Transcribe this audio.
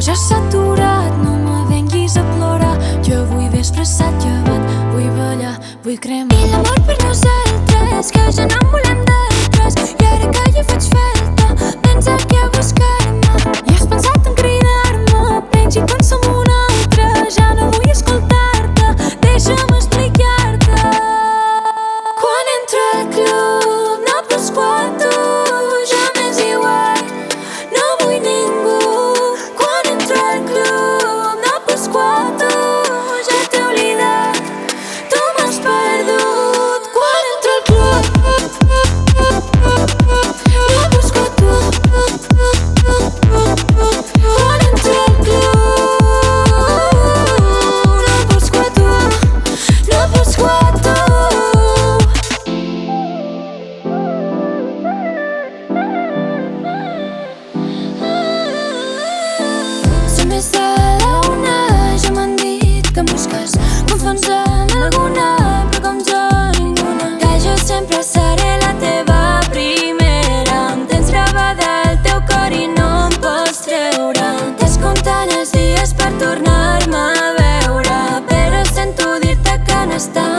ja s'ha aturat, no me venguis a plorar. Jo vull vespre s'ha llevat, vull ballar, vull cremar. I l'amor per nosaltres, que ja no en volem d'altres. I ara que jo faig falta, vens aquí a buscar-me. I has pensat en cridar-me, pensi quan som un altre. Ja no vull escoltar-te, deixa'm explicar-te. Quan entro al club no busco a tu, ja m'és igual, no vull ningú. Quan entro al club no busco a tu, ja t'he oblidat, tu m'has perdut. Quan entro al club no busco a tu, quan entro al club no busco a tu, no busco a tu. Són més de la una, ja m'han dit que em busques. Confons amb alguna, però com jo ninguna. Que jo sempre seré la teva primera. Em tens gravada al teu cor i no em pots treure. Descomptant els dies per tornar-me a veure, però sento dir-te que n'estàs